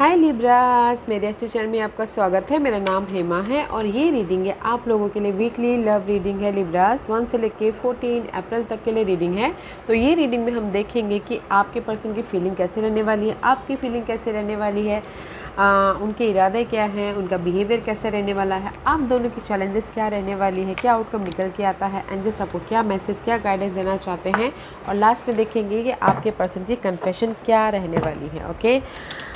हाय Libras, मेरे astro channel में आपका स्वागत है। मेरा नाम हेमा है और ये रीडिंग है आप लोगों के लिए वीकली लव रीडिंग है। लिब्रास 1 से लेके 14 अप्रैल तक के लिए रीडिंग है। तो ये रीडिंग में हम देखेंगे कि आपके पर्सन की फीलिंग कैसे रहने वाली है, आपकी फीलिंग कैसे रहने वाली है, उनके इरादे क्या हैं, उनका बिहेवियर कैसे रहने वाला है, आप दोनों की चैलेंजेस क्या रहने वाली है, क्या आउटकम निकल के आता है, एंजल्स आपको क्या मैसेज, क्या गाइडेंस देना चाहते हैं। और लास्ट में देखेंगे कि आपके पर्सन की कन्फेशन क्या रहने वाली है। ओके,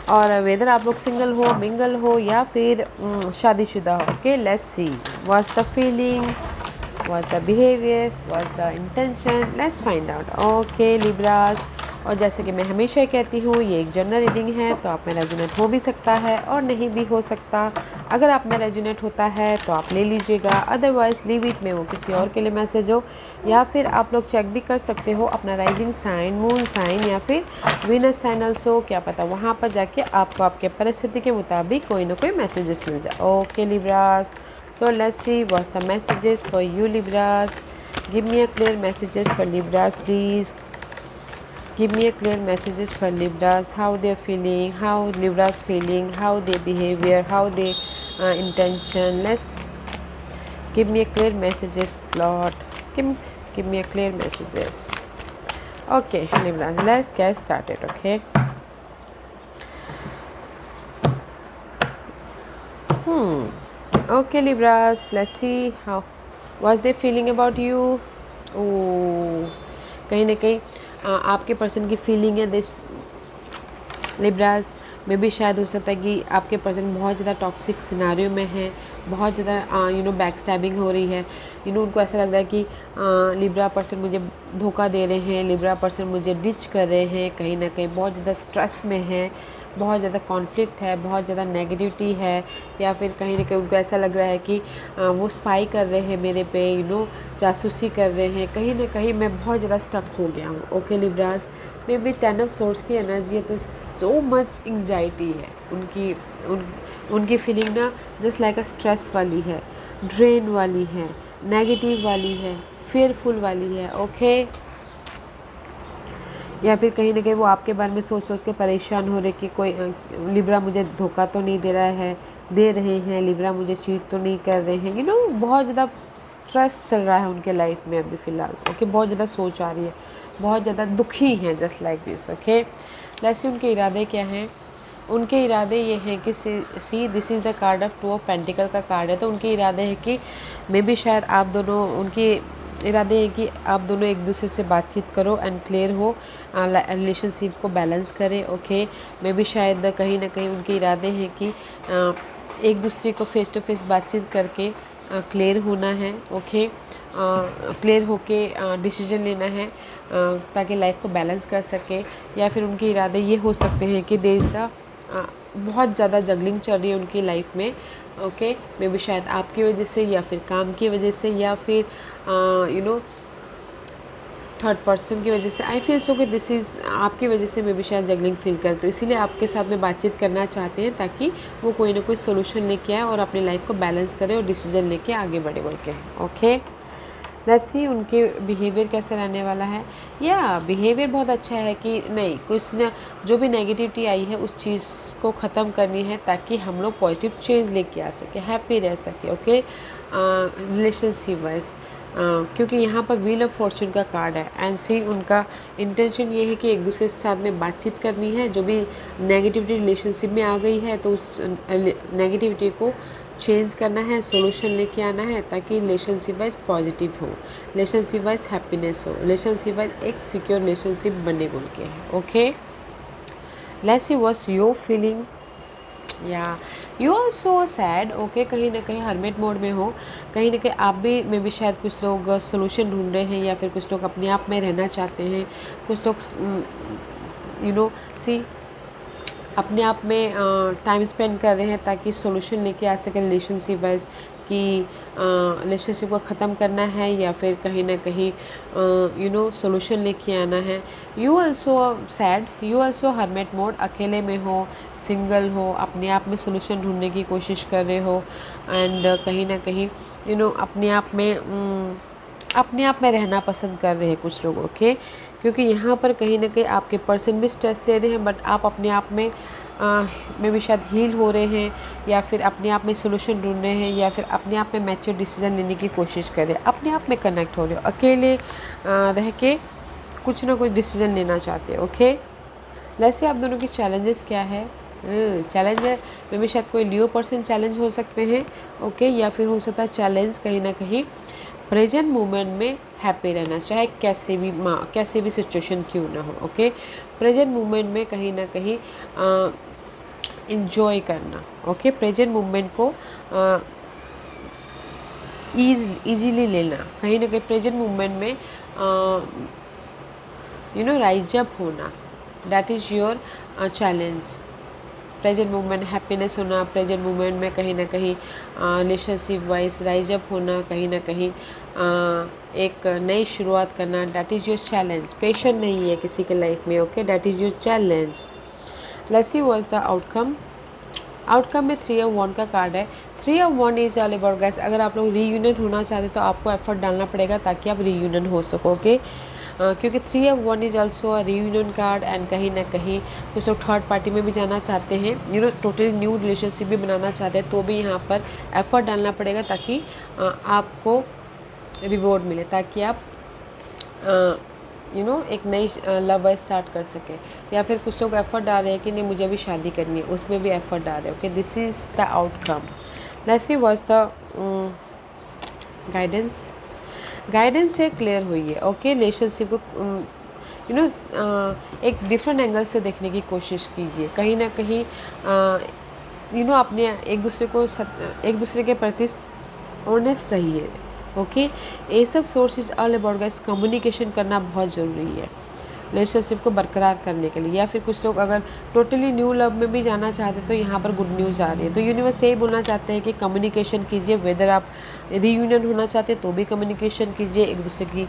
और वेदर आप लोग सिंगल हो, मिंगल हो या फिर शादीशुदा हो। Okay, let's see what's the feeling, what's the behaviour, what's the intention, let's find out. Okay Libras, और जैसे कि मैं हमेशा कहती हूँ, ये एक जनरल रीडिंग है, तो आप में रेजोनेट हो भी सकता है और नहीं भी हो सकता। अगर आप में रेजोनेट होता है तो आप ले लीजिएगा, अदरवाइज़ लीव इट में वो किसी और के लिए मैसेज हो। या फिर आप लोग चेक भी कर सकते हो अपना राइजिंग साइन, मून साइन या फिर वीनस साइन ऑल्सो, क्या पता वहाँ पर जाके आपको आपके परिस्थिति के मुताबिक कोई ना कोई मैसेजेस मिल जाए। Okay Libras, so let's see what's the messages for you Libras. Give me a clear messages for Libras, please. Give me a clear messages for Libras, how they're feeling, how Libras feeling, how their behavior, how their intention. Let's give me a clear messages, Lord. Give me a clear messages. Okay Libras, let's get started. Okay, okay Libras, let's see how what's they feeling about you. कहीं ना कहीं आपके person की feeling है this Libras में भी शायद हो सकता है कि आपके पर्सन बहुत ज़्यादा टॉक्सिक सिनारियो में है, बहुत ज़्यादा बैक स्टैबिंग हो रही है। उनको ऐसा लग रहा है कि लिब्रा पर्सन मुझे धोखा दे रहे हैं, लिब्रा पर्सन मुझे डिच कर रहे हैं, कहीं ना कहीं बहुत ज़्यादा स्ट्रेस में है, बहुत ज़्यादा कॉन्फ्लिक्ट है, बहुत ज़्यादा नेगेटिविटी है। या फिर कहीं ना कहीं उनको ऐसा लग रहा है कि वो स्पाई कर रहे हैं मेरे पे, जासूसी कर रहे हैं, कहीं ना कहीं मैं बहुत ज़्यादा स्टक हो गया हूँ। Okay Libras, may be 10 of source की एनर्जी है, तो सो मच एंग्जाइटी है उनकी फीलिंग ना, जस्ट लाइक अ स्ट्रेस वाली है, ड्रेन वाली है, नेगेटिव वाली है, फियरफुल वाली है। ओके, या फिर कहीं ना कहीं वो आपके बारे में सोच सोच के परेशान हो रहे कि कोई लिब्रा मुझे धोखा तो नहीं दे रहा है, दे रहे हैं, लिब्रा मुझे चीट तो नहीं कर रहे हैं। बहुत ज़्यादा स्ट्रेस चल रहा है उनके लाइफ में अभी फ़िलहाल। ओके, बहुत ज़्यादा सोच आ रही है, बहुत ज़्यादा दुखी हैं, जस्ट लाइक दिस। ओके, वैसे उनके इरादे क्या हैं? उनके इरादे ये हैं कि see this is the card of 2 of pentacle का कार्ड है। तो उनके इरादे हैं कि मे बी शायद आप दोनों, उनके इरादे हैं कि आप दोनों एक दूसरे से बातचीत करो एंड क्लियर हो, रिलेशनशिप को बैलेंस करें। ओके, मे बी शायद कहीं ना कहीं उनके इरादे हैं कि एक दूसरे को फेस टू फेस बातचीत करके क्लियर होना है। ओके, क्लियर होके डिसीजन लेना है ताकि लाइफ को बैलेंस कर सके। या फिर उनके इरादे ये हो सकते हैं कि देश का बहुत ज़्यादा जगलिंग चल रही है उनकी लाइफ में। ओके, मे बी शायद आपकी वजह से या फिर काम की वजह से या फिर थर्ड पर्सन की वजह से। आई फील सो कि दिस इज़ आपकी वजह से मे बी शायद जगलिंग फील करते, तो इसीलिए आपके साथ में बातचीत करना चाहते हैं ताकि वो कोई ना कोई सोल्यूशन लेके आए और अपनी लाइफ को बैलेंस करे और डिसीजन लेके आगे बढ़े बोल के। ओके, लेट्स सी उनके बिहेवियर कैसे रहने वाला है। या बिहेवियर बहुत अच्छा है कि नहीं, कुछ न जो भी नेगेटिविटी आई है उस चीज़ को ख़त्म करनी है ताकि हम लोग पॉजिटिव चेंज लेके आ सके, हैप्पी रह सके। ओके, रिलेशनशिप वाइज, क्योंकि यहाँ पर व्हील ऑफ फॉर्चून का कार्ड है एंड सी उनका इंटेंशन ये है कि एक दूसरे के साथ में बातचीत करनी है। जो भी नेगेटिविटी रिलेशनशिप में आ गई है तो उस नेगेटिविटी को चेंज करना है, सोल्यूशन लेके आना है ताकि रिलेशनशिप वाइज पॉजिटिव हो, रिलेशनशिप वाइज हैप्पीनेस हो, रिलेशनशिप वाइज एक सिक्योर रिलेशनशिप बने बोल के। Okay, let's see what's your feeling. Yeah you are so sad. Okay, कहीं ना कहीं हर्मिट मोड में हो, कहीं ना कहीं आप भी में भी शायद कुछ लोग सोल्यूशन ढूंढ रहे हैं या फिर कुछ लोग अपने आप में रहना चाहते हैं, कुछ लोग सी अपने आप में टाइम स्पेंड कर रहे हैं ताकि सोल्यूशन लेके आ सके रिलेशनशिप वाइज कि रिलेशनशिप को ख़त्म करना है या फिर कहीं ना कहीं सोल्यूशन लेके आना है। You also sad, you also hermit mode, अकेले में हो, सिंगल हो, अपने आप में सोल्यूशन ढूंढने की कोशिश कर रहे हो एंड कहीं ना कहीं अपने आप में रहना पसंद कर रहे हैं कुछ लोग। ओके, क्योंकि यहाँ पर कहीं ना कहीं आपके पर्सन भी स्ट्रेस ले रहे हैं बट आप अपने आप में में भी शायद हील हो रहे हैं, या फिर अपने आप में सोल्यूशन ढूंढ रहे हैं, या फिर अपने आप में मैच्योर डिसीजन लेने की कोशिश कर रहे हैं, अपने आप में कनेक्ट हो रहे हो, अकेले रह के कुछ ना कुछ डिसीजन लेना चाहते हो। ओके, वैसे आप दोनों की चैलेंजेस क्या है? चैलेंज है में भी शायद कोई लियो पर्सन चैलेंज हो सकते हैं। ओके, या फिर हो सकता है चैलेंज कहीं ना कहीं प्रेजेंट मोमेंट में हैप्पी रहना, चाहे कैसे भी सिचुएशन क्यों ना हो। ओके, प्रेजेंट मोमेंट में कहीं ना कहीं इंजॉय करना। ओके, प्रेजेंट मोमेंट को ईजीली लेना, कहीं ना कहीं प्रेजेंट मोमेंट में राइज अप होना, that is your challenge. Present moment happiness होना, प्रेजेंट मोमेंट में कहीं ना कहीं रिलेशनशिप वाइज राइज अप होना, कहीं ना कहीं एक नई शुरुआत करना, that is your challenge. Patient नहीं है किसी के लाइफ में। Okay, that is your challenge. Let's see what is the outcome. Outcome में 3 of 1 का कार्ड है। 3 of 1 is all about guys, अगर आप लोग रीयूनियन होना चाहते तो आपको एफर्ट डालना पड़ेगा ताकि आप रीयूनियन हो सकोगे, क्योंकि 3 of 1 is also a reunion card. And कहीं ना कहीं कुछ लोग थर्ड पार्टी में भी जाना चाहते हैं, टोटली न्यू रिलेशनशिप भी बनाना चाहते हैं, तो भी यहाँ पर एफर्ट डालना पड़ेगा ताकि आपको रिवॉर्ड मिले, ताकि आप एक नई लव स्टार्ट कर सके। या फिर कुछ लोग एफर्ट डाल रहे हैं कि नहीं मुझे भी शादी करनी है, उसमें भी एफर्ट डाल रहे हैं। Okay, this is the outcome. Let's see what's the guidance से क्लियर हुई है। ओके, रिलेशनशिप को एक डिफरेंट एंगल से देखने की कोशिश कीजिए, कहीं ना कहीं अपने एक दूसरे के प्रति ऑनेस्ट रहिए। ओके, ये सब sources all about guys communication करना बहुत ज़रूरी है रिलेशनशिप को बरकरार करने के लिए। या फिर कुछ लोग अगर टोटली न्यू लव में भी जाना चाहते हैं तो यहाँ पर गुड न्यूज़ आ रही है। तो यूनिवर्स यही बोलना चाहते हैं कि कम्युनिकेशन कीजिए, वेदर आप रीयूनियन होना चाहते हैं तो भी कम्युनिकेशन कीजिए, एक दूसरे की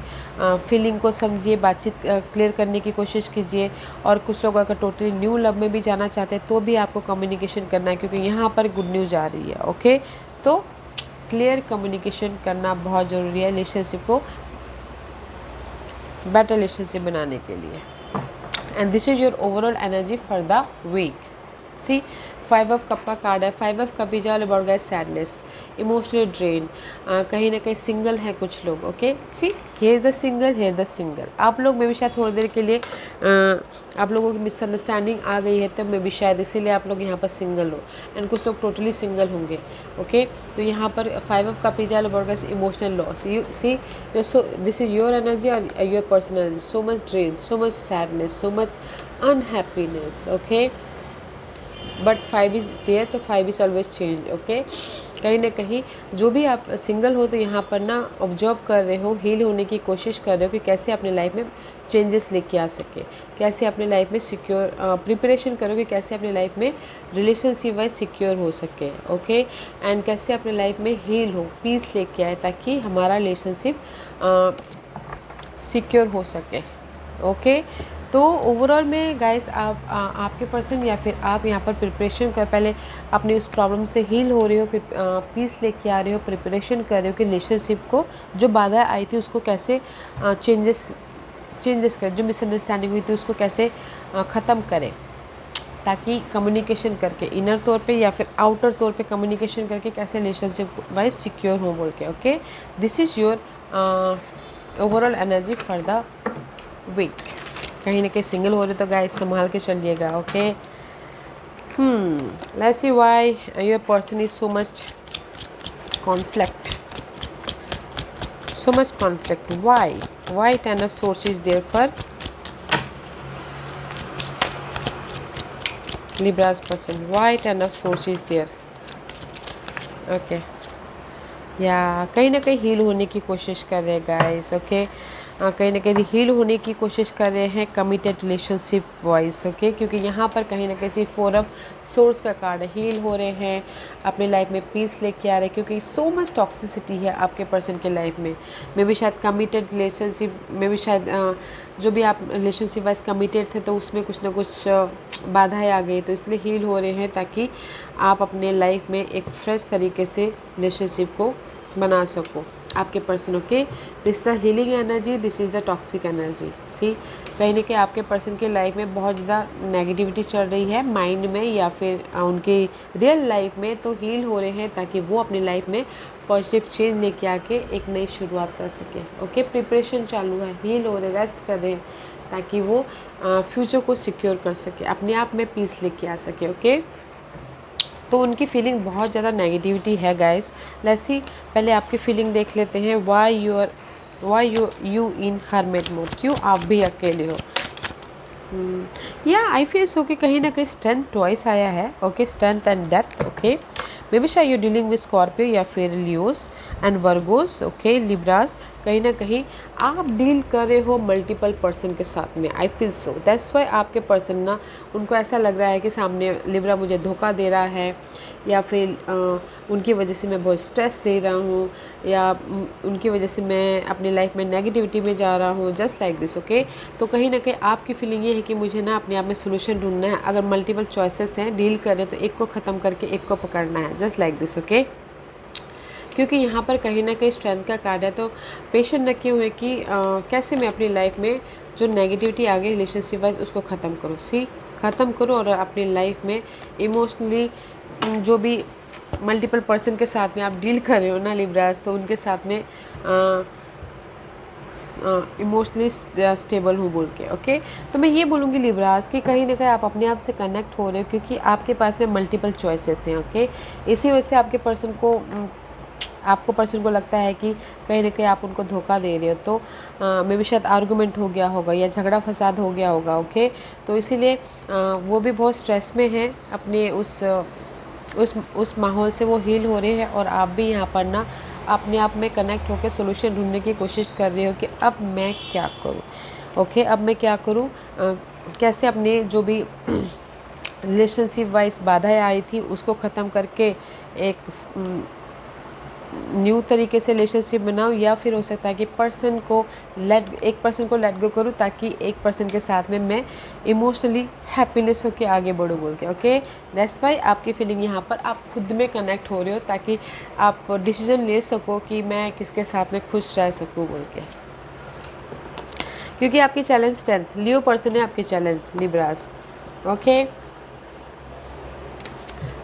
फीलिंग को समझिए, बातचीत क्लियर करने की कोशिश कीजिए। और कुछ लोग अगर टोटली न्यू लव में भी जाना चाहते हैं तो भी आपको कम्युनिकेशन करना है, क्योंकि यहाँ पर गुड न्यूज़ आ रही है। ओके, तो क्लियर कम्युनिकेशन करना बहुत ज़रूरी है रिलेशनशिप को बेटर रिलेशनशिप बनाने के लिए। And this is your overall energy for the week. See 5 of cup का कार्ड है। 5 of cup is all about guys sadness, emotional drain, कहीं ना कहीं सिंगल है कुछ लोग। Okay, see here the single. आप लोग में भी शायद थोड़ी देर के लिए आप लोगों की मिसअंडरस्टैंडिंग आ गई है, तब में भी शायद इसीलिए आप लोग यहाँ पर सिंगल हो। एंड कुछ लोग टोटली सिंगल होंगे। ओके, तो यहाँ पर 5 of cup is all about guys emotional loss. You see this is your energy और your personal energy, so much drain, so much sadness, so much unhappiness. Okay, but 5 is there, तो 5 is always change. Okay, कहीं ना कहीं जो भी आप single हो तो यहाँ पर ना ऑब्जर्व कर रहे हो, हील होने की कोशिश कर रहे हो कि कैसे अपने लाइफ में चेंजेस लेके आ सके, कैसे अपने लाइफ में सिक्योर प्रिपरेशन करो कि कैसे अपने लाइफ में रिलेशनशिप वाइज सिक्योर हो सके। ओके, एंड कैसे अपने लाइफ में हील हो, पीस लेके आए ताकि हमारा रिलेशनशिप सिक्योर हो सके। ओके, तो ओवरऑल में गाइस आपके पर्सन या फिर आप यहाँ पर प्रिपरेशन कर, पहले अपनी उस प्रॉब्लम से हील हो रहे हो, फिर पीस लेके आ रहे हो, प्रिपरेशन कर रहे हो कि रिलेशनशिप को जो बाधा आई थी उसको कैसे चेंजेस कर, जो मिसअंडरस्टैंडिंग हुई थी उसको कैसे ख़त्म करें, ताकि कम्युनिकेशन करके इनर तौर पे या फिर आउटर तौर पे कम्युनिकेशन करके कैसे रिलेशनशिप वाइज सिक्योर हो बोल के। Okay, this is your overall energy for the week. कहीं ना कहीं सिंगल हो रहे तो गाइस संभाल के चलिएगा। Okay, let's C why your person is so much conflict, why 10 of swords is there for Libra's person, why 10 of swords is there? Okay, या कहीं ना कहीं हील होने की कोशिश कर रहे हैं गाइस। ओके, कहीं ना कहीं हील होने की कोशिश कर रहे हैं कमिटेड रिलेशनशिप वाइज। ओके, क्योंकि यहाँ पर कहीं ना कहीं 4 of swords का कार्ड है, हील हो रहे हैं, अपनी लाइफ में पीस लेके आ रहे हैं, क्योंकि सो मच टॉक्सिसिटी है आपके पर्सन के लाइफ में भी शायद कमिटेड रिलेशनशिप में भी शायद जो भी आप रिलेशनशिप वाइज कमिटेड थे तो उसमें कुछ ना कुछ बाधाएं आ गई, तो इसलिए हील हो रहे हैं ताकि आप अपने लाइफ में एक फ्रेश तरीके से रिलेशनशिप को बना सको आपके person. Okay, this the healing energy, this is the toxic energy. See कहीं ना कहीं आपके पर्सन के लाइफ में बहुत ज़्यादा नेगेटिविटी चल रही है माइंड में या फिर उनकी रियल लाइफ में, तो हील हो रहे हैं ताकि वो अपनी लाइफ में पॉजिटिव चेंज लेके आके एक नई शुरुआत कर सके। ओके, प्रिपरेशन चालू है, हील हो रहे, रेस्ट कर रहे हैं ताकि वो फ्यूचर को सिक्योर कर सके, अपने आप में पीस लेके आ सके। ओके, तो उनकी फीलिंग बहुत ज़्यादा नेगेटिविटी है गाइस। लेट्स सी, पहले आपकी फीलिंग देख लेते हैं। Why you in hermit mode, क्यों आप भी अकेले हो। या आई फील सो कि कहीं ना कहीं स्ट्रेंथ ट्वाइस आया है। Okay, strength and death. Okay, may be शायद यू डीलिंग विद स्कॉर्पियो या फिर Leos and Virgo's. Okay, Libras, कहीं ना कहीं आप डील कर रहे हो मल्टीपल पर्सन के साथ में। I feel so that's why आपके पर्सन ना, उनको ऐसा लग रहा है कि सामने लिब्रा मुझे धोखा दे रहा है, या फिर उनकी वजह से मैं बहुत स्ट्रेस ले रहा हूँ, या उनकी वजह से मैं अपनी लाइफ में नेगेटिविटी में जा रहा हूँ, जस्ट लाइक दिस। ओके, तो कहीं ना कहीं आपकी फीलिंग ये है कि मुझे ना अपने आप में सोल्यूशन ढूंढना है। अगर मल्टीपल चॉइसेस हैं, डील कर रहे हैं, तो एक को ख़त्म करके एक को पकड़ना है, जस्ट लाइक दिस। ओके, क्योंकि यहाँ पर कहीं ना कहीं स्ट्रेंथ का कार्ड है, तो पेशेंट रखे हुए कि कैसे मैं अपनी लाइफ में जो नेगेटिविटी आ गई रिलेशनशिप वाइज उसको ख़त्म करो। ख़त्म करो और अपनी लाइफ में इमोशनली जो भी मल्टीपल पर्सन के साथ में आप डील कर रहे हो ना लिब्रास, तो उनके साथ में इमोशनली स्टेबल हूँ बोल के। ओके, तो मैं ये बोलूँगी लिब्रास कि कहीं ना कहीं आप अपने आप से कनेक्ट हो रहे हो, क्योंकि आपके पास में मल्टीपल चॉइसेस हैं। ओके, इसी वजह से आपको पर्सन को लगता है कि कहीं ना कहीं आप उनको धोखा दे रहे हो, तो मे भी शायद आर्गूमेंट हो गया होगा या झगड़ा फसाद हो गया होगा। ओके, तो इसीलिए वो भी बहुत स्ट्रेस में हैं, अपने उस माहौल से वो हील हो रहे हैं, और आप भी यहाँ पर ना अपने आप में कनेक्ट होकर सोल्यूशन ढूंढने की कोशिश कर रहे हो कि अब मैं क्या करूँ। ओके, अब मैं क्या करूँ, कैसे अपने जो भी रिलेशनशिप वाइज बाधाएं आई थी उसको ख़त्म करके एक न्यू तरीके से रिलेशनशिप बनाऊँ, या फिर हो सकता है कि एक पर्सन को लेट गो करूँ ताकि एक पर्सन के साथ में मैं इमोशनली हैप्पीनेस होके आगे बढ़ूँ बोल के। ओके, दैट्स वाई आपकी फीलिंग यहाँ पर आप खुद में कनेक्ट हो रहे हो, ताकि आप डिसीजन ले सको कि मैं किसके साथ में खुश रह सकूँ बोल के। क्योंकि आपकी चैलेंज स्ट्रेंथ, लियो पर्सन है आपकी चैलेंज लिब्रास। ओके,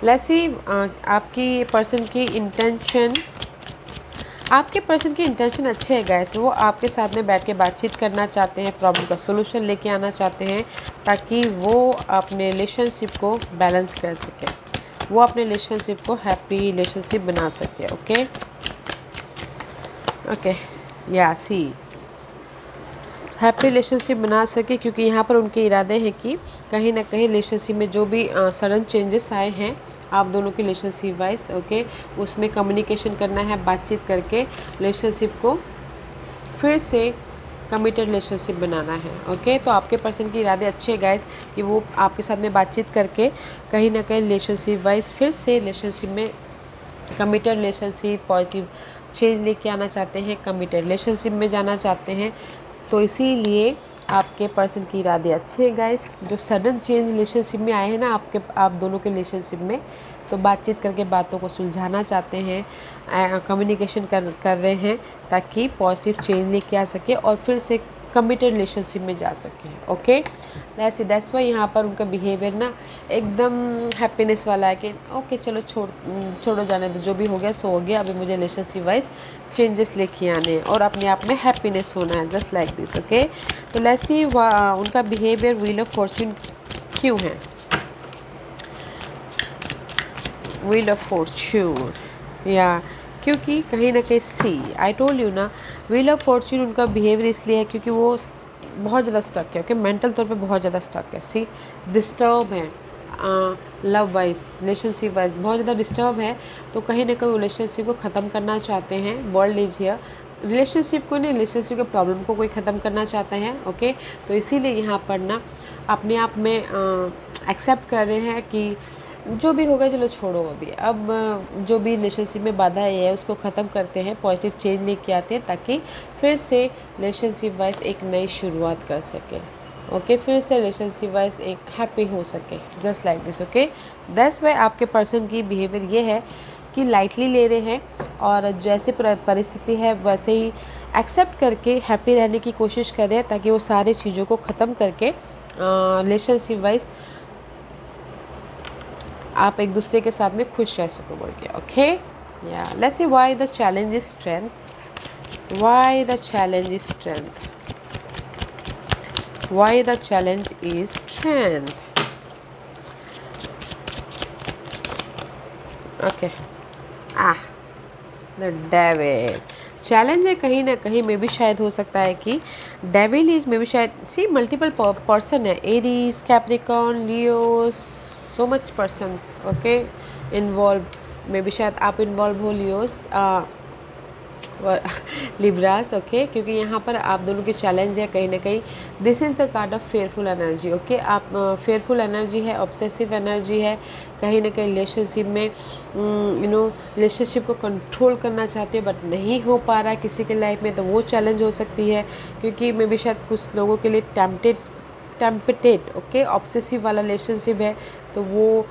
लेट्स सी, आपकी पर्सन की इंटेंशन, आपके पर्सन की इंटेंशन अच्छे है गाइस। वो आपके साथ में बैठ के बातचीत करना चाहते हैं, प्रॉब्लम का सोल्यूशन लेके आना चाहते हैं, ताकि वो अपने रिलेशनशिप को बैलेंस कर सके, वो अपने रिलेशनशिप को हैप्पी रिलेशनशिप बना सके। ओके ओके, या सी हैप्पी रिलेशनशिप बना सके, क्योंकि यहाँ पर उनके इरादे हैं कि कहीं ना कहीं रिलेशनशिप में जो भी सडन चेंजेस आए हैं आप दोनों के रिलेशनशिप वाइज, ओके, उसमें कम्युनिकेशन करना है, बातचीत करके रिलेशनशिप को फिर से कमिटेड रिलेशनशिप बनाना है। ओके, तो आपके पर्सन के इरादे अच्छे गाइस कि वो आपके साथ में बातचीत करके कहीं ना कहीं रिलेशनशिप वाइज फिर से रिलेशनशिप में कमिटेड रिलेशनशिप पॉजिटिव चेंज लेके आना चाहते हैं, कमिटेड रिलेशनशिप में जाना चाहते हैं। तो इसीलिए आपके पर्सन की इरादे अच्छे हैं गाइस। जो सडन चेंज रिलेशनशिप में आए हैं ना आप दोनों के रिलेशनशिप में, तो बातचीत करके बातों को सुलझाना चाहते हैं, कम्युनिकेशन कर रहे हैं ताकि पॉजिटिव चेंज लेके आ सके और फिर से कमिटेड रिलेशनशिप में जा सके। ओके, दैट्स वाई यहाँ पर उनका बिहेवियर ना एकदम हैप्पीनेस वाला है कि ओके चलो छोड़ो जाने दो, जो भी हो गया सो हो गया, अभी मुझे रिलेशनशिप वाइज चेंजेस लेके आने हैं और अपने आप में हैप्पीनेस होना है, जस्ट लाइक दिस। ओके, तो लेट्स सी उनका बिहेवियर व्हील ऑफ फॉर्च्यून क्यों है। व्हील ऑफ फॉर्च्यून, या क्योंकि कहीं ना कहीं सी आई टोल्ड यू ना, व्हील ऑफ फॉर्च्यून उनका बिहेवियर इसलिए है क्योंकि वो बहुत ज़्यादा स्टक है। ओके, मेंटल तौर पे बहुत ज़्यादा स्टक है, सी डिस्टर्ब है, लव वाइज रिलेशनशिप वाइज बहुत ज़्यादा डिस्टर्ब है। तो कहीं ना कहीं रिलेशनशिप को ख़त्म करना चाहते हैं। वर्ल्ड इज हियर, रिलेशनशिप को नहीं, रिलेशनशिप के प्रॉब्लम को कोई ख़त्म करना चाहते हैं। ओके, तो इसीलिए यहाँ पर ना अपने आप में एक्सेप्ट कर रहे हैं कि जो भी होगा चलो छोड़ो, अभी अब जो भी रिलेशनशिप में बाधा है उसको ख़त्म करते हैं, पॉजिटिव चेंज लेके आते हैं ताकि फिर से रिलेशनशिप वाइज एक नई शुरुआत कर सके। ओके, फिर से रिलेशनशिप वाइज एक हैप्पी हो सके, just like this. Okay, that's why आपके पर्सन की बिहेवियर ये है कि लाइटली ले रहे हैं और जैसे परिस्थिति है वैसे ही एक्सेप्ट करके हैप्पी रहने की कोशिश करें ताकि वो सारी चीज़ों को ख़त्म करके रिलेशनशिप वाइज आप एक दूसरे के साथ में खुश रह सको बोल के। ओके, या let's see why the challenge is strength, why the challenge is strength, why the challenge is strength. Okay, the devil challenge है कहीं ना कहीं में भी शायद हो सकता है कि डेविल इज में भी शायद सी मल्टीपल पर्सन है, Aries, Capricorn, Leo, so much person okay involve, में भी शायद आप इन्वॉल्व हो लियोस लिब्रास ओके, क्योंकि यहाँ पर आप दोनों के चैलेंज है कहीं ना कहीं। This is the card of fearful energy okay, आप फेयरफुल एनर्जी है, ऑब्सेसिव एनर्जी है, कहीं ना कहीं रिलेशनशिप में रिलेशनशिप को कंट्रोल करना चाहते हो बट नहीं हो पा रहा है किसी के लाइफ में, तो वो चैलेंज हो सकती है। क्योंकि मे भी शायद कुछ लोगों के लिए टेम्पटेड ओके ऑब्सेसिव वाला रिलेशनशिप है, तो वो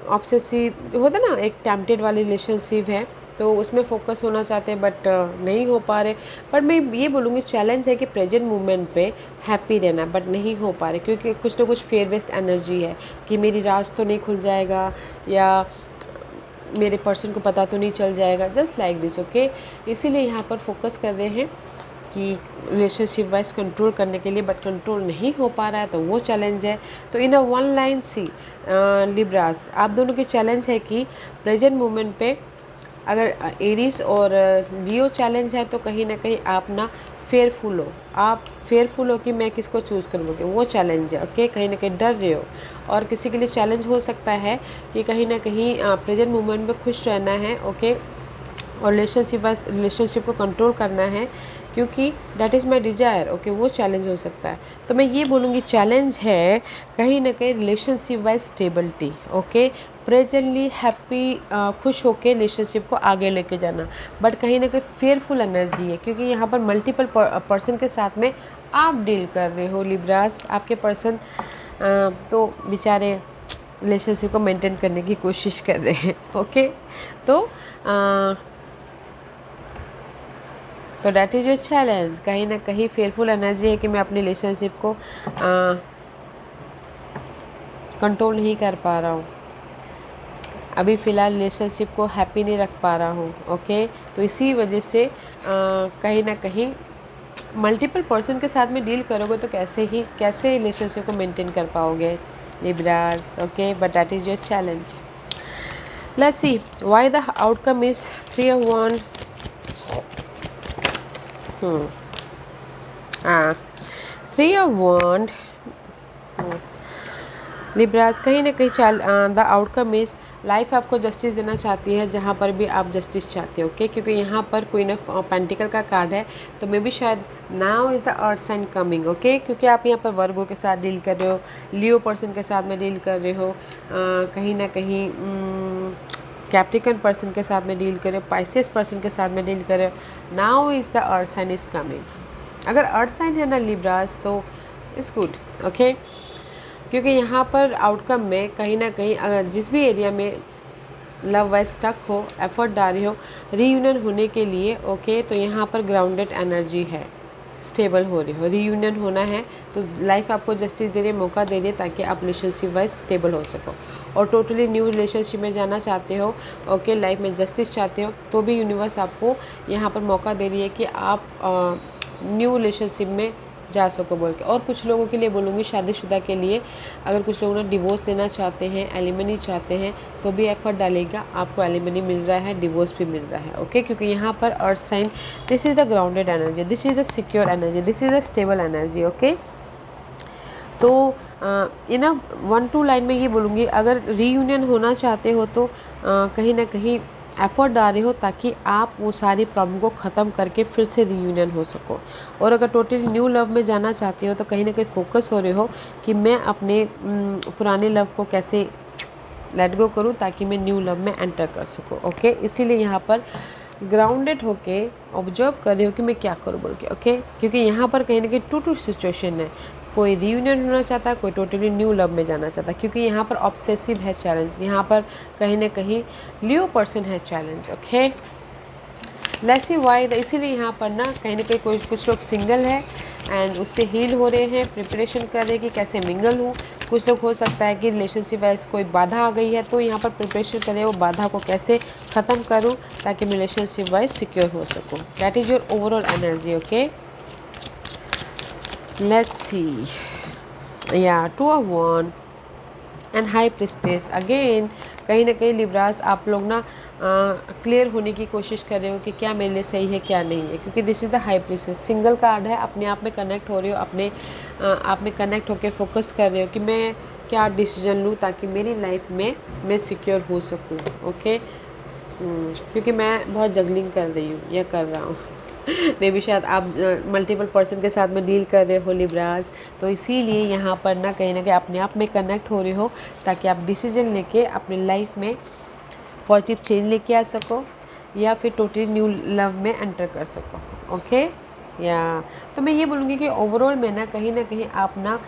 ऑब्सेसिव होता है ना, एक टेम्पटेड वाली रिलेशनशिप है तो उसमें फोकस होना चाहते हैं बट नहीं हो पा रहे। बट मैं ये बोलूँगी चैलेंज है कि प्रेजेंट मोमेंट पे हैप्पी रहना बट नहीं हो पा रहे, क्योंकि कुछ ना कुछ फेयर वेस्ट एनर्जी है कि मेरी राज तो नहीं खुल जाएगा या मेरे पर्सन को पता तो नहीं चल जाएगा, जस्ट लाइक दिस ओके। इसीलिए यहाँ पर फोकस कर रहे हैं कि रिलेशनशिप वाइज कंट्रोल करने के लिए बट कंट्रोल नहीं हो पा रहा है, तो वो चैलेंज है। तो in a one line see Libras आप दोनों की चैलेंज है कि प्रेजेंट मोमेंट पे अगर एरीज और लियो चैलेंज है तो कहीं ना कहीं आप ना फेयरफुल हो, आप फेयरफुल हो कि मैं किसको चूज़ करूँगी, वो चैलेंज है ओके। कहीं ना कहीं डर रहे हो और किसी के लिए चैलेंज हो सकता है कि कहीं ना कहीं प्रेजेंट मोमेंट में खुश रहना है ओके, और रिलेशनशिप को कंट्रोल करना है क्योंकि that is my desire okay, वो चैलेंज हो सकता है। तो मैं ये बोलूँगी चैलेंज है कहीं ना कहीं relationship wise stability okay, presently happy खुश होकर रिलेशनशिप को आगे लेके जाना, बट कहीं ना कहीं फेयरफुल एनर्जी है क्योंकि यहाँ पर मल्टीपल पर्सन के साथ में आप डील कर रहे हो लिब्रास। आपके पर्सन तो बेचारे रिलेशनशिप को मेंटेन करने की कोशिश कर रहे हैं ओके। तो डैट इज़ योर चैलेंज, कहीं ना कहीं फेयरफुल एनर्जी है कि मैं अपनी रिलेशनशिप को कंट्रोल नहीं कर पा रहा हूँ, अभी फ़िलहाल रिलेशनशिप को हैप्पी नहीं रख पा रहा हूँ ओके। तो इसी वजह से कहीं ना कहीं मल्टीपल पर्सन के साथ में डील करोगे तो कैसे रिलेशनशिप को मेंटेन कर पाओगे Libras okay, but that is your challenge. Let's see why the outcome is 3 of Wands। 3 of Wands Libras कहीं ना कहीं द आउटकम इज़ लाइफ आपको जस्टिस देना चाहती है जहाँ पर भी आप जस्टिस चाहते हो ओके, क्योंकि यहाँ पर क्वीन ऑफ पेंटिकल का कार्ड है, तो मे बी शायद now is the earth sign coming okay, क्योंकि आप यहाँ पर वर्गो के साथ डील कर रहे हो, लियो पर्सन के साथ में डील कर रहे हो, कहीं ना कहीं कैप्रिकॉर्न पर्सन के साथ में डील कर रहे हो, पाइसेस पर्सन के साथ में डील कर रहे हो। Now is the earth sign is coming. अगर अर्थ साइन है ना लिब्रास तो इट्स गुड ओके, क्योंकि यहाँ पर आउटकम में कहीं ना कहीं अगर जिस भी एरिया में लव वाइज स्टक हो, एफर्ट डाल रहे हो रीयूनियन होने के लिए ओके, तो यहाँ पर ग्राउंडेड एनर्जी है, स्टेबल हो रही हो, रीयूनियन होना है तो लाइफ आपको जस्टिस दे रही है, मौका दे रही है ताकि आप रिलेशनशिप वाइज स्टेबल हो सको। और टोटली न्यू रिलेशनशिप में जाना चाहते हो ओके, लाइफ में जस्टिस चाहते हो तो भी यूनिवर्स आपको यहाँ पर मौका दे रही है कि आप न्यू रिलेशनशिप में जा सको बोल के। और कुछ लोगों के लिए बोलूँगी शादीशुदा के लिए, अगर कुछ लोग ना डिवोर्स लेना चाहते हैं, एलिमनी चाहते हैं तो भी एफर्ट डालेगा, आपको एलिमनी मिल रहा है, डिवोर्स भी मिल रहा है ओके, क्योंकि यहाँ पर earth sign this is the grounded energy, this is the secure energy, this is the stable energy okay. तो इन 1-2 लाइन में ये बोलूँगी अगर रीयूनियन होना चाहते हो तो कहीं ना कहीं एफर्ट डाल रहे हो ताकि आप वो सारी प्रॉब्लम को ख़त्म करके फिर से रीयूनियन हो सको। और अगर टोटली न्यू लव में जाना चाहते हो तो कहीं ना कहीं फोकस हो रहे हो कि मैं अपने पुराने लव को कैसे लेट गो करूँ ताकि मैं न्यू लव में एंटर कर सकूँ ओके। इसीलिए यहाँ पर ग्राउंडेड होके ऑब्जर्व कर रहे हो कि मैं क्या करूँ बोल के ओके, क्योंकि यहाँ पर कहीं ना कहीं टू सिचुएशन है, कोई रीयूनियन होना चाहता है, कोई टोटली न्यू लव में जाना चाहता है, क्योंकि यहाँ पर ऑब्सेसिव है चैलेंज, यहाँ पर कहीं ना कहीं लियो पर्सन है challenge okay. Let's C why, इसीलिए यहाँ पर ना कहीं कुछ लोग सिंगल है एंड उससे हील हो रहे हैं, प्रिपरेशन कर रहे हैं कि कैसे मिंगल हूँ। कुछ लोग हो सकता है कि रिलेशनशिप वाइज कोई बाधा आ गई है, तो यहाँ पर प्रिपरेशन करें वो बाधा को कैसे ख़त्म करूँ ताकि मैं रिलेशनशिप वाइज सिक्योर हो सकूँ। That is your overall energy. Okay, let's see. Yeah two of वन एंड हाई प्रिस्टेस। अगेन कहीं ना कहीं लिब्रास आप लोग ना क्लियर होने की कोशिश कर रहे हो कि क्या मेरे लिए सही है क्या नहीं है, क्योंकि this is the high priestess. Single card है, अपने आप में कनेक्ट हो रहे हो, अपने आप में कनेक्ट होकर फोकस कर रहे हो कि मैं क्या डिसीजन लूँ ताकि मेरी लाइफ में मैं सिक्योर हो सकूँ। ओके, क्योंकि मैं बहुत जगलिंग कर रही हूँ या कर रहा हूँ मे भी शायद आप मल्टीपल पर्सन के साथ में डील कर रहे हो लिब्रास, तो इसीलिए यहाँ पर ना कहीं अपने आप में कनेक्ट हो रहे हो ताकि आप डिसीजन लेके अपनी लाइफ में पॉजिटिव चेंज लेके आ सको या फिर टोटली न्यू लव में एंटर कर सको। ओके, या तो मैं ये बोलूँगी कि ओवरऑल में ना कहीं आप ना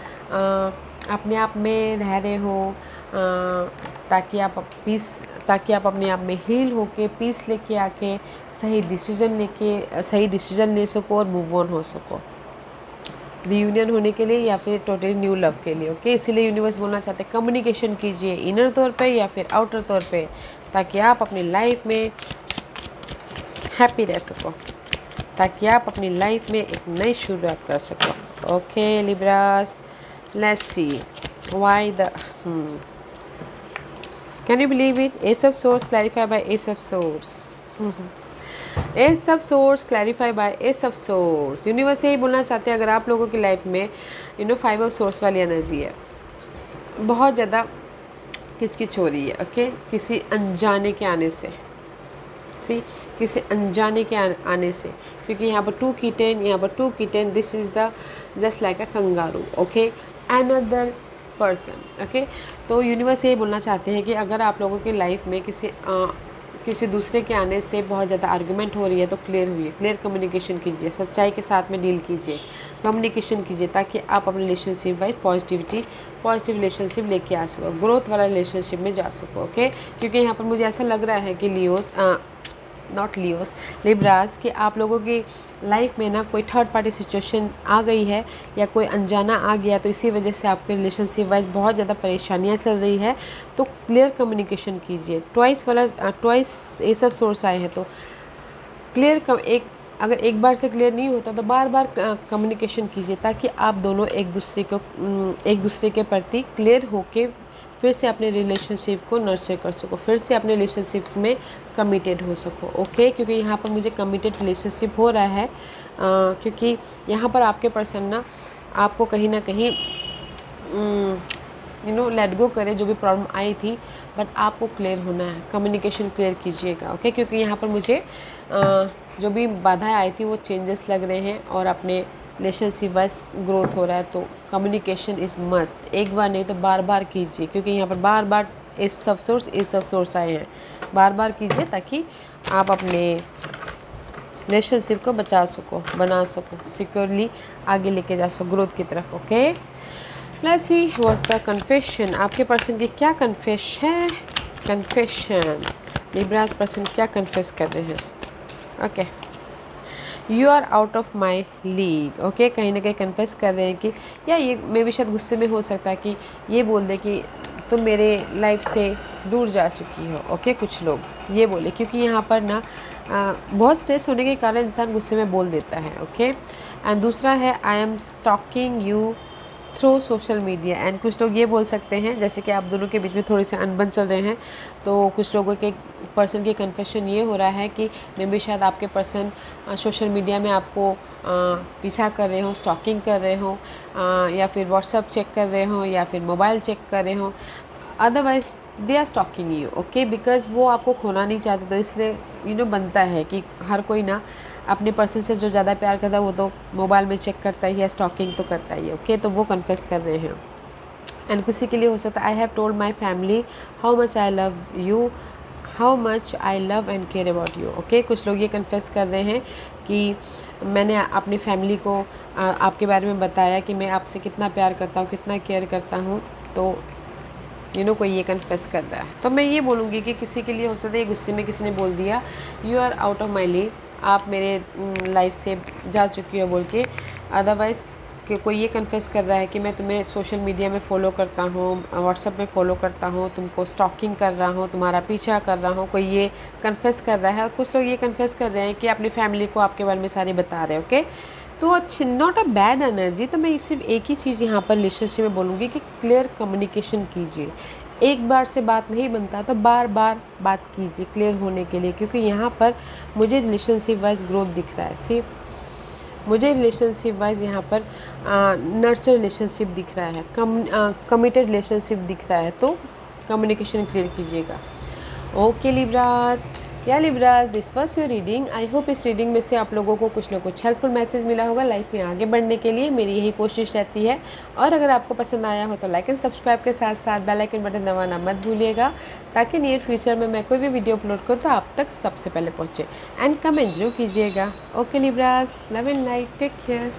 अपने आप में रह रहे हो ताकि आप अपने आप में हील होके पीस लेके आके सही डिसीजन ले सको और मूव ऑन हो सको रीयूनियन होने के लिए या फिर टोटली न्यू लव के लिए। ओके, इसीलिए यूनिवर्स बोलना चाहते हैं कम्युनिकेशन कीजिए इनर तौर पे या फिर आउटर तौर पे ताकि आप अपनी लाइफ में हैप्पी रह सको, ताकि आप अपनी लाइफ में एक नई शुरुआत कर सको। Okay Libras, let's see why the can you believe it, S of source clarify by S of source. S of source clarify by S of source. Universe यही बोलना चाहते हैं अगर आप लोगों की लाइफ में फाइव ऑफ सोर्स वाली एनर्जी है, बहुत ज़्यादा किसकी चोरी है। ओके, किसी अनजाने के आने से, किसी अनजाने के आने से, क्योंकि यहाँ पर 2 की 10, यहाँ पर 2 की 10, this is the just like a kangaroo. Okay, another person. Okay, तो यूनिवर्स ये बोलना चाहते हैं कि अगर आप लोगों की लाइफ में किसी दूसरे के आने से बहुत ज़्यादा आर्गुमेंट हो रही है तो क्लियर कम्युनिकेशन कीजिए, सच्चाई के साथ में डील कीजिए, कम्युनिकेशन कीजिए ताकि आप अपने रिलेशनशिप वाइज पॉजिटिव रिलेशनशिप लेके आ सको, ग्रोथ वाला रिलेशनशिप में जा सको। ओके, क्योंकि यहाँ पर मुझे ऐसा लग रहा है कि लिब्रास कि आप लोगों की लाइफ में ना कोई थर्ड पार्टी सिचुएशन आ गई है या कोई अनजाना आ गया, तो इसी वजह से आपके रिलेशनशिप वाइज बहुत ज़्यादा परेशानियां चल रही है। तो क्लियर कम्युनिकेशन कीजिए। ट्वाइस ये सब सोर्स आए हैं, तो अगर एक बार से क्लियर नहीं होता तो बार बार कम्युनिकेशन कीजिए ताकि आप दोनों एक दूसरे के प्रति क्लियर होके फिर से अपने रिलेशनशिप को नर्चर कर सको, फिर से अपने रिलेशनशिप में कमिटेड हो सको। ओके, क्योंकि यहाँ पर मुझे कमिटेड रिलेशनशिप हो रहा है क्योंकि यहाँ पर आपके पर्सन ना आपको कहीं ना कहीं लेट गो करे, जो भी प्रॉब्लम आई थी, बट आपको क्लियर होना है, कम्युनिकेशन क्लियर कीजिएगा। ओके, क्योंकि यहाँ पर मुझे जो भी बाधाएं आई थी वो चेंजेस लग रहे हैं और अपने रिलेशनशिप वाइज ग्रोथ हो रहा है, तो कम्युनिकेशन इज़ मस्ट। एक बार नहीं तो बार बार कीजिए, क्योंकि यहाँ पर बार बार इस सब सोर्स आए हैं, बार बार कीजिए ताकि आप अपने रिलेशनशिप को बना सको, सिक्योरली आगे लेके जा सको ग्रोथ की तरफ। Okay, let's see what's the confession. आपके पर्सन की क्या कन्फेशन लिब्रास पर्सन क्या कन्फेस कर रहे हैं। Okay, you are out of my league. Okay, कहीं ना कहीं कन्फेस कर रहे हैं कि या ये मे भी शायद गुस्से में हो सकता है कि ये बोल दे कि तुम मेरे लाइफ से दूर जा चुकी हो। ओके, कुछ लोग ये बोले, क्योंकि यहाँ पर ना बहुत स्ट्रेस होने के कारण इंसान गुस्से में बोल देता है। ओके, एंड दूसरा है I am stalking you through social media. And कुछ लोग ये बोल सकते हैं जैसे कि आप दोनों के बीच में थोड़े से अनबन चल रहे हैं, तो कुछ लोगों के पर्सन की कन्फेशन ये हो रहा है कि मे भी शायद आपके पर्सन सोशल मीडिया में आपको पीछा कर रहे हो, स्टॉकिंग कर रहे हो, या फिर व्हाट्सएप चेक कर रहे हो या फिर मोबाइल चेक कर रहे हो, otherwise they are stalking you. Okay, because वो आपको खोना नहीं चाहते, तो इसलिए बनता है कि हर कोई ना अपने पर्सन से जो ज़्यादा प्यार करता है वो तो मोबाइल में चेक करता ही है, स्टॉकिंग तो करता ही है। ओके, तो वो कन्फेस कर रहे हैं। एंड किसी के लिए हो सकता है I have told my family how much I love you, how much I love and care about you. Okay, कुछ लोग ये कन्फेस कर रहे हैं कि मैंने अपनी फैमिली को आपके बारे में बताया कि मैं आपसे कितना प्यार करता हूँ, कितना केयर करता हूँ, तो कोई ये कन्फेस कर रहा है। तो मैं ये बोलूँगी कि किसी के लिए हो सकता है ये गुस्से में किसी ने बोल दिया you are out of my league, आप मेरे लाइफ से जा चुकी हो बोल के। अदरवाइज़ कि कोई ये कन्फेस कर रहा है कि मैं तुम्हें सोशल मीडिया में फ़ॉलो करता हूँ, व्हाट्सएप में फ़ॉलो करता हूँ, तुमको स्टॉकिंग कर रहा हूँ, तुम्हारा पीछा कर रहा हूँ, कोई ये कन्फेस कर रहा है। और कुछ लोग ये कन्फेस कर रहे हैं कि अपनी फैमिली को आपके बारे में सारे बता रहे हैं। ओके, तो नॉट अ बैड एनर्जी। तो मैं सिर्फ एक ही चीज़ यहाँ पर रिलेशनशिप में बोलूँगी कि क्लियर कम्युनिकेशन कीजिए। एक बार से बात नहीं बनता तो बार बार बात कीजिए क्लियर होने के लिए, क्योंकि यहाँ पर मुझे रिलेशनशिप वाइज ग्रोथ दिख रहा है। सिर्फ मुझे रिलेशनशिप वाइज यहाँ पर नर्चर रिलेशनशिप दिख रहा है, कमिटेड रिलेशनशिप दिख रहा है। तो कम्युनिकेशन क्लियर कीजिएगा। ओके लिब्रास, या Libras, this was your reading. I hope इस रीडिंग में से आप लोगों को कुछ ना कुछ हेल्पफुल मैसेज मिला होगा लाइफ में आगे बढ़ने के लिए। मेरी यही कोशिश रहती है। और अगर आपको पसंद आया हो तो लाइक एंड सब्सक्राइब के साथ साथ बेल आइकन बटन दबाना मत भूलिएगा, ताकि नियर फ्यूचर में मैं कोई भी वीडियो अपलोड करूँ तो आप तक सबसे पहले पहुँचे। एंड कमेंट जरूर कीजिएगा। Okay Libras, love and light, take care.